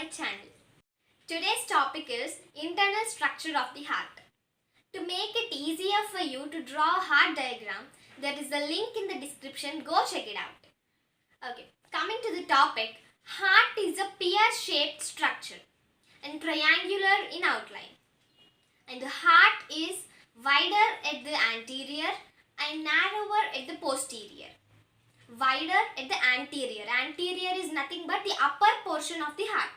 my channel. Today's topic is internal structure of the heart. To make it easier for you to draw a heart diagram, there is a link in the description. Go check it out. Okay, coming to the topic, heart is a pear-shaped structure and triangular in outline. And the heart is wider at the anterior and narrower at the posterior. Wider at the anterior. Anterior is nothing but the upper portion of the heart.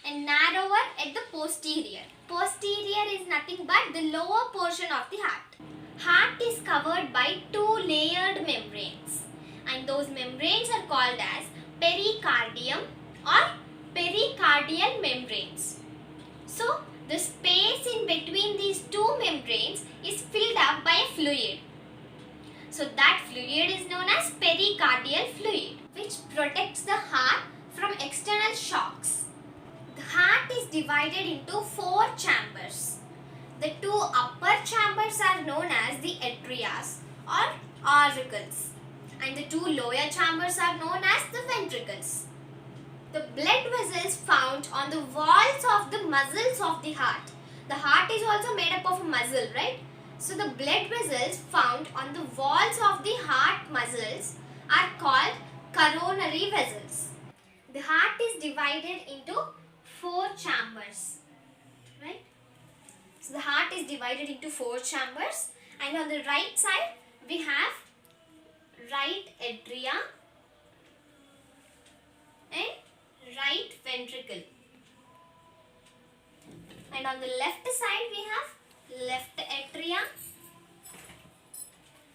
And narrower at the posterior. Posterior is nothing but the lower portion of the heart. Heart is covered by two layered membranes. And those membranes are called as pericardium or pericardial membranes. So, the space in between these two membranes is filled up by a fluid. So that fluid is known as pericardial fluid, which protects the heart from external shocks. The heart is divided into four chambers. The two upper chambers are known as the atria or auricles, and the two lower chambers are known as the ventricles. The blood vessels found on the walls of the muscles of the heart. The heart is also made up of a muscle, right? So the blood vessels found on the walls of the heart muscles are called coronary vessels. The heart is divided into four chambers, right? So the heart is divided into four chambers, and on the right side we have right atria and right ventricle. And on the left side we have left atria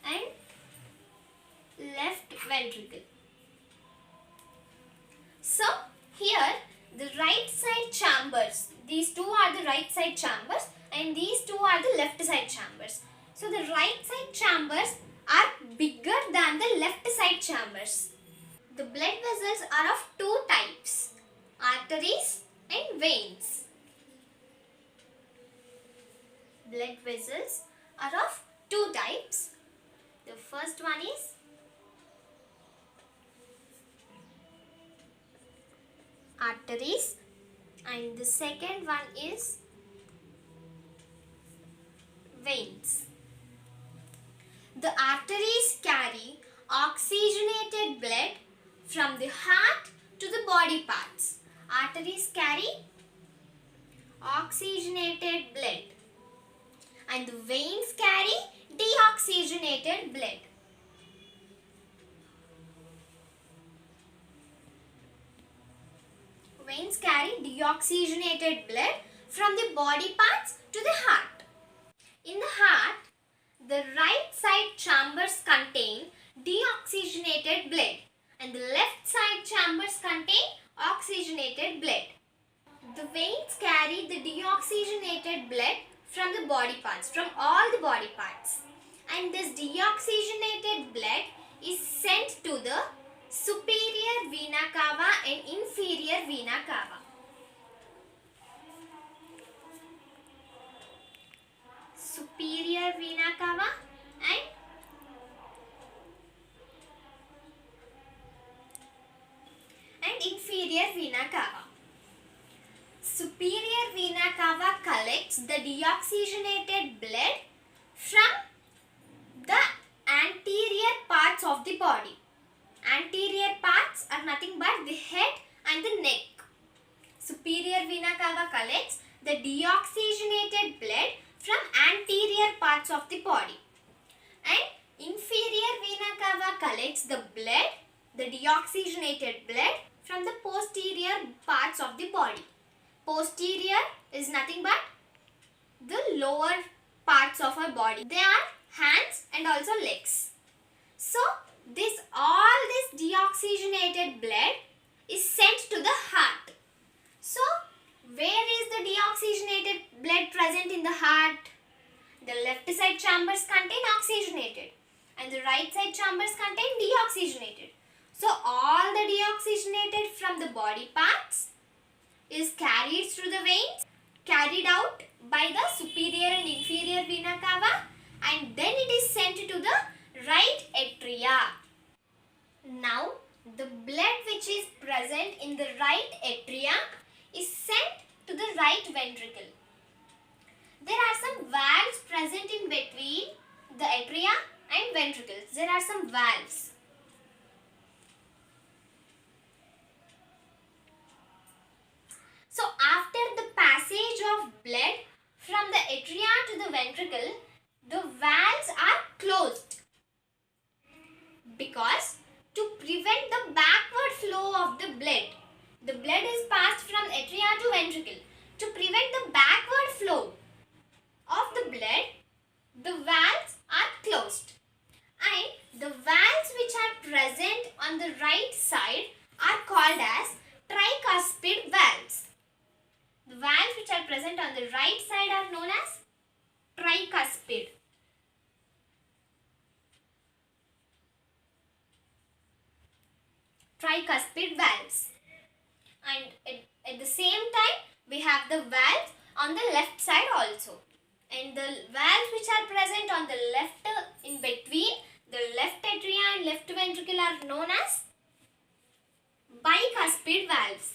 and left ventricle. So here the right side chambers, these two are the right side chambers and these two are the left side chambers. So the right side chambers are bigger than the left side chambers. The blood vessels are of two types, arteries and veins. Blood vessels are of two types. The first one is arteries and the second one is veins. The arteries carry oxygenated blood from the heart to the body parts. Arteries carry oxygenated blood. And the veins carry deoxygenated blood. Veins carry deoxygenated blood from the body parts to the heart. In the heart, the right side chambers contain deoxygenated blood and the left side chambers contain oxygenated blood. The veins carry the deoxygenated blood from the body parts, from all the body parts, and this deoxygenated blood is sent to the superior vena cava and inferior vena cava. Superior vena cava and inferior vena cava. Superior vena cava collects the deoxygenated blood from the anterior parts of the body. Anterior parts are nothing but the head and the neck. Superior vena cava collects the deoxygenated blood from anterior parts of the body. And inferior vena cava collects the blood, the deoxygenated blood from the posterior parts of the body. Posterior is nothing but the lower parts of our body. They are hands and also legs. So all this deoxygenated blood is sent to the heart. So where is the deoxygenated blood present in the heart? The left side chambers contain oxygenated and the right side chambers contain deoxygenated. So all the deoxygenated from the body parts is carried through the veins, carried out by the superior and inferior vena cava, and then it is sent to the right atria. Now the blood which is present in the right atria ventricle. There are some valves present in between the atria and ventricles. There are some valves. So after the passage of blood from the atria to the ventricle, the valves are closed because to prevent the backward flow of the blood is passed from atria to ventricle. To prevent the backward flow of the blood, the valves are closed. And the valves which are present on the right side are called as tricuspid valves. The valves which are present on the right side are known as tricuspid. Tricuspid valves. And at the same time, we have the valves on the left side also. And the valves which are present on the left, in between the left atria and left ventricle, are known as bicuspid valves.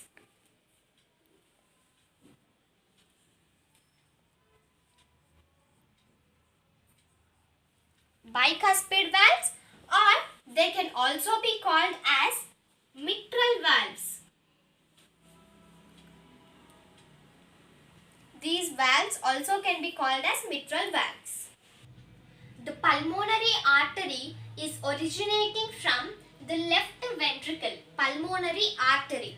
Bicuspid valves, or they can also be called as mitral valves. These valves also can be called as mitral valves. The pulmonary artery is originating from the left ventricle. Pulmonary artery.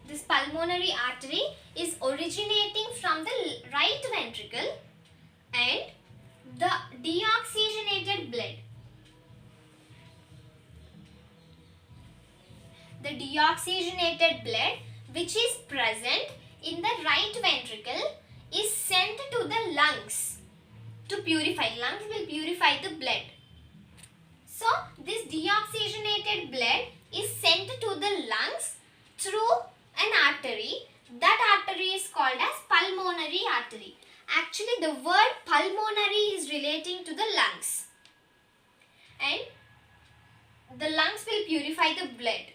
This pulmonary artery is originating from the right ventricle and the deoxygenated blood. The deoxygenated blood which is present in the right ventricle is sent to the lungs to purify. Lungs will purify the blood. So this deoxygenated blood is sent to the lungs through an artery. That artery is called as pulmonary artery. Actually, the word pulmonary is relating to the lungs. And the lungs will purify the blood.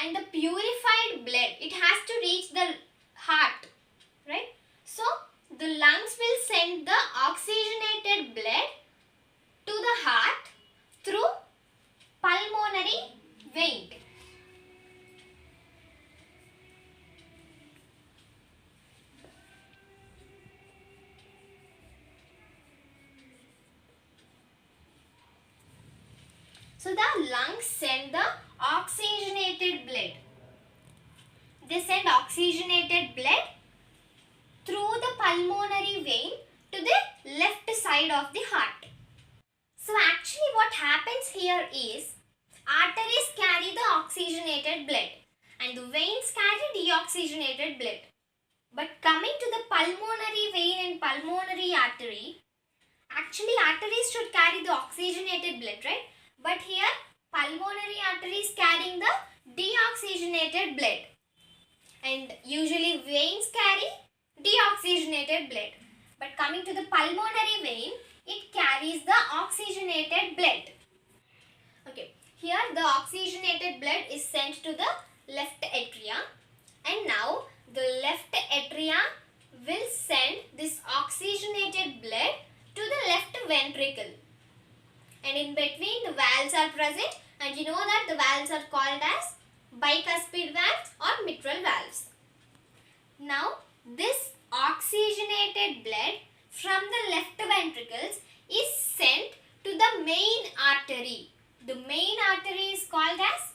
And the purified blood, it has to reach the heart. Right? So, the lungs will send the oxygenated blood to the heart through pulmonary vein. So the lungs send the oxygenated blood. They send oxygenated blood through the pulmonary vein to the left side of the heart. So actually what happens here is arteries carry the oxygenated blood and the veins carry deoxygenated blood. But coming to the pulmonary vein and pulmonary artery, actually arteries should carry the oxygenated blood, right? But here pulmonary artery is carrying the deoxygenated blood and usually veins carry deoxygenated blood. But coming to the pulmonary vein, it carries the oxygenated blood. Okay, here the oxygenated blood is sent to the left atria and now the left atria will send this oxygenated blood to the left ventricle. And in between the valves are present, and you know that the valves are called as bicuspid valves or mitral valves. Now this oxygenated blood from the left ventricles is sent to the main artery. The main artery is called as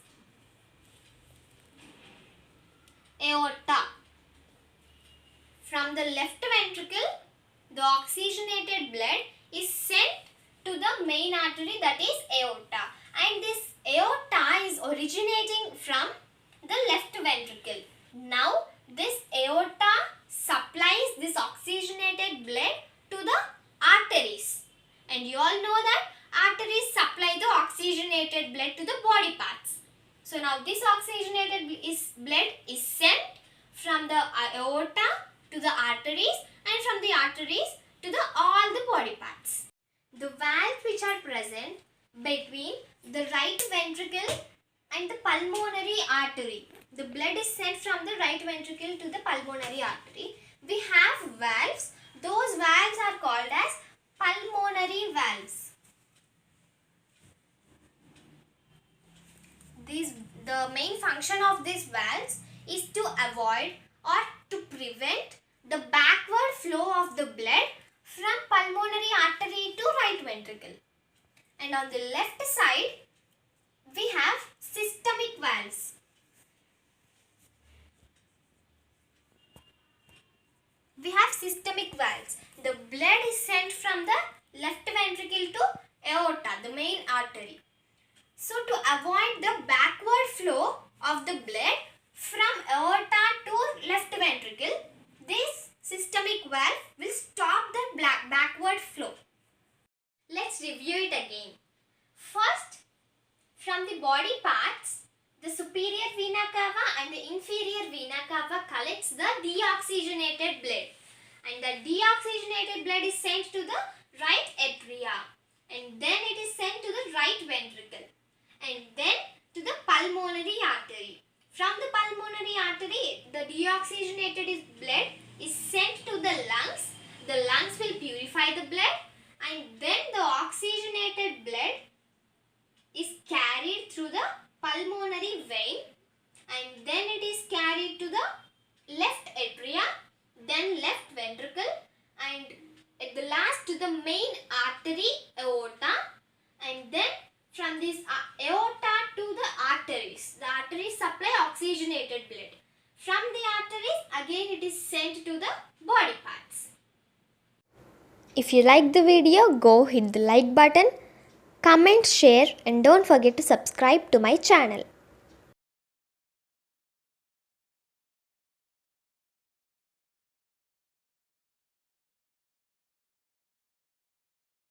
aorta. From the left ventricle, the oxygenated blood is sent to the main artery, that is aorta, and this aorta is originating from the left ventricle. Now this aorta supplies this oxygenated blood to the arteries, and you all know that arteries supply the oxygenated blood to the body parts. So now this oxygenated blood is sent from the aorta to the arteries and from the arteries to all the body parts. which are present between the right ventricle and the pulmonary artery. The blood is sent from the right ventricle to the pulmonary artery. We have valves. Those valves are called as pulmonary valves. The main function of these valves is to avoid or to prevent the backward flow of the blood from pulmonary artery to right ventricle. And on the left side, we have systemic valves. We have systemic valves. The blood is sent from the left ventricle to aorta, the main artery. So to avoid the backward flow of the blood from aorta to left ventricle, this systemic valve will stop the backward flow. Let's review it again. First, from the body parts, the superior vena cava and the inferior vena cava collects the deoxygenated blood, and the deoxygenated blood is sent to the right atria, and then it is sent to the right ventricle, and then to the pulmonary artery. From the pulmonary artery, the deoxygenated blood is sent to the lungs. The lungs will purify the blood, and then the oxygenated blood is carried through the pulmonary vein, and then it is carried to the left atria, then left ventricle, and at the last to the main artery, aorta, and then from this aorta to the arteries. The arteries supply oxygenated blood. From the arteries, again it is sent to the body parts. If you like the video, go hit the like button, comment, share, and don't forget to subscribe to my channel.